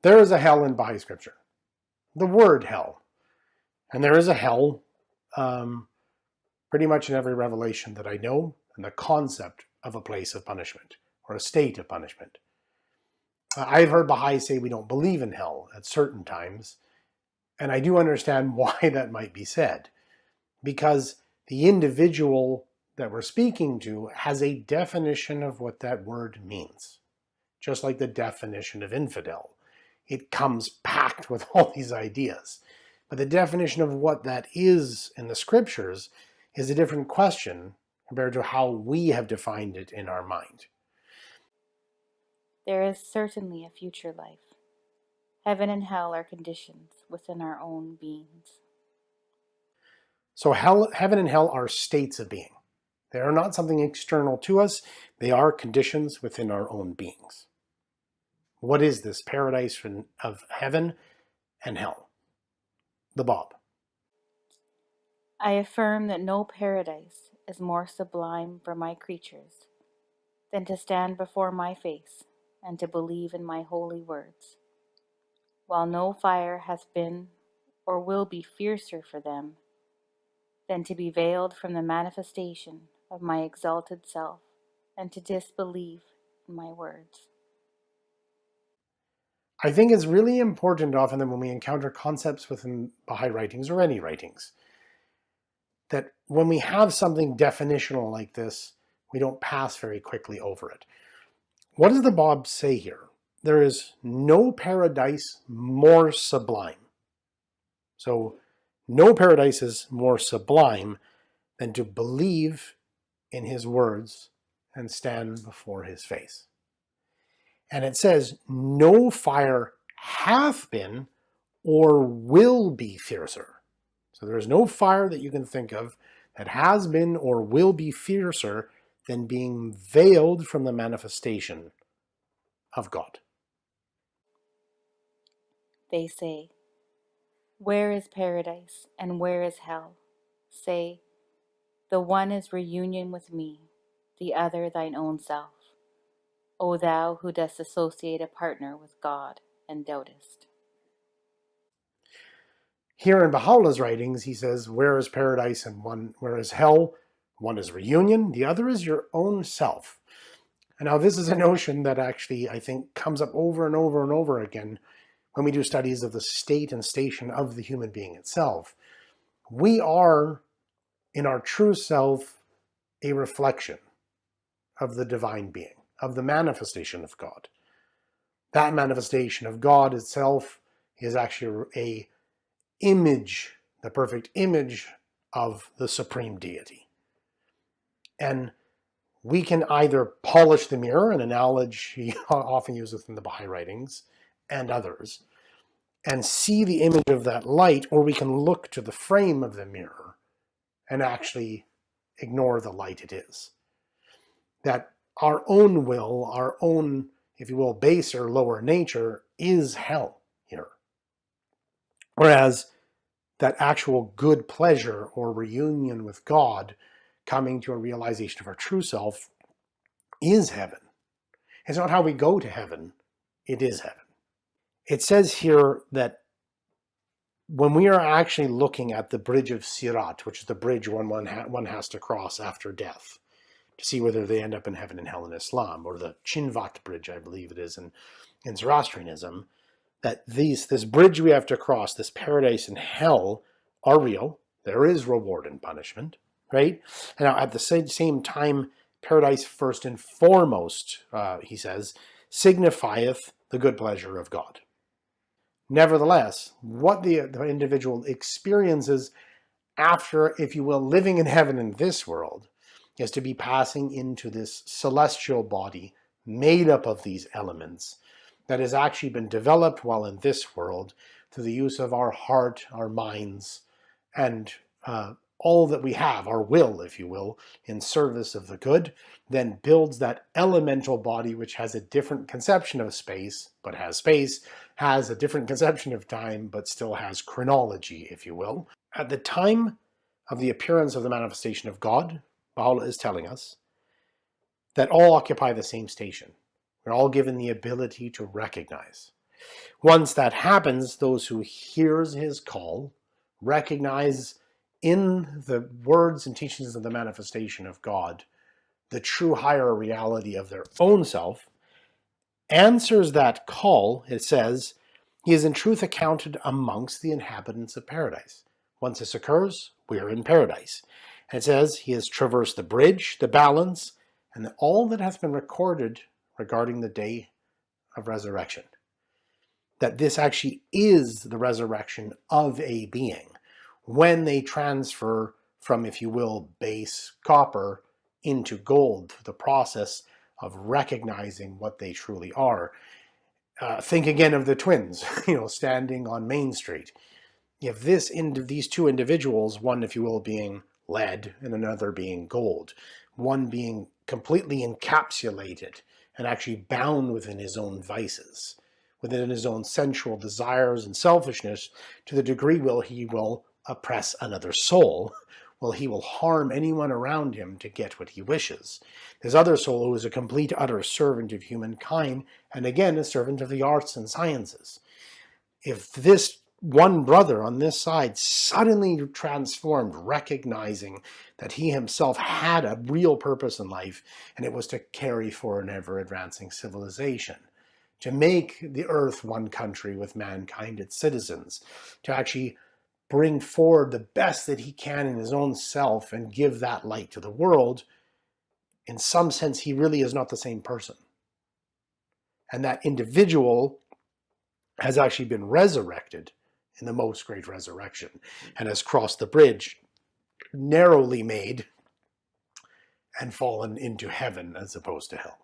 There is a hell in Baha'i scripture. The word hell. And there is a hell pretty much in every revelation that I know, and the concept of a place of punishment or a state of punishment. I've heard Baha'is say we don't believe in hell at certain times, and I do understand why that might be said, because the individual that we're speaking to has a definition of what that word means, just like the definition of infidel. It comes packed with all these ideas. But the definition of what that is in the scriptures is a different question compared to how we have defined it in our mind. There is certainly a future life. Heaven and hell are conditions within our own beings. So heaven and hell are states of being. They are not something external to us. They are conditions within our own beings. What is this paradise of heaven and hell? The Bab. I affirm that no paradise is more sublime for my creatures than to stand before my face and to believe in my holy words, while no fire has been or will be fiercer for them than to be veiled from the manifestation of my exalted self and to disbelieve in my words. I think it's really important often that when we encounter concepts within Baha'i writings or any writings, that when we have something definitional like this, we don't pass very quickly over it. What does the Bab say here? There is no paradise more sublime. So no paradise is more sublime than to believe in his words and stand before his face. And it says, no fire hath been or will be fiercer. So there is no fire that you can think of that has been or will be fiercer than being veiled from the manifestation of God. They say, where is paradise and where is hell? Say, the one is reunion with me, the other thine own self. O thou who dost associate a partner with God and doubtest. Here in Baha'u'llah's writings, he says, where is paradise and where is hell? One is reunion, the other is your own self. And now this is a notion that actually, I think, comes up over and over and over again when we do studies of the state and station of the human being itself. We are, in our true self, a reflection of the divine being, of the manifestation of God. That manifestation of God itself is actually a image, the perfect image of the supreme deity. And we can either polish the mirror, an analogy often used within the Baha'i writings and others, and see the image of that light, or we can look to the frame of the mirror and actually ignore the light it is. That our own will, our own, if you will, baser, lower nature is hell here. Whereas that actual good pleasure or reunion with God, coming to a realization of our true self, is heaven. It's not how we go to heaven, it is heaven. It says here that when we are actually looking at the bridge of Sirat, which is the bridge one has to cross after death, to see whether they end up in heaven and hell in Islam, or the Chinvat bridge, I believe it is, in Zoroastrianism, that this bridge we have to cross, this paradise and hell, are real. There is reward and punishment, right? And now at the same time, paradise first and foremost, he says, signifieth the good pleasure of God. Nevertheless, what the individual experiences after, if you will, living in heaven in this world, is to be passing into this celestial body made up of these elements that has actually been developed while in this world through the use of our heart, our minds, and all that we have, our will, if you will, in service of the good, then builds that elemental body which has a different conception of space, but has space, has a different conception of time, but still has chronology, if you will. At the time of the appearance of the manifestation of God, Baha'u'llah is telling us that all occupy the same station. We're all given the ability to recognize. Once that happens, those who hears his call recognize in the words and teachings of the manifestation of God the true higher reality of their own self, answers that call. It says, he is in truth accounted amongst the inhabitants of paradise. Once this occurs, we are in paradise. And it says, he has traversed the bridge, the balance, and all that hath been recorded regarding the day of resurrection. That this actually is the resurrection of a being when they transfer from, if you will, base copper into gold, the process of recognizing what they truly are. Think again of the twins, standing on Main Street. If these two individuals, one, if you will, being lead and another being gold, one being completely encapsulated and actually bound within his own vices, within his own sensual desires and selfishness, to the degree he will oppress another soul, he will harm anyone around him to get what he wishes. His other soul, who is a complete, utter servant of humankind, and again a servant of the arts and sciences. If this one brother on this side suddenly transformed, recognizing that he himself had a real purpose in life, and it was to carry for an ever-advancing civilization, to make the earth one country with mankind, its citizens, to actually bring forward the best that he can in his own self and give that light to the world, in some sense, he really is not the same person. And that individual has actually been resurrected in the most great resurrection and has crossed the bridge, narrowly made, and fallen into heaven as opposed to hell.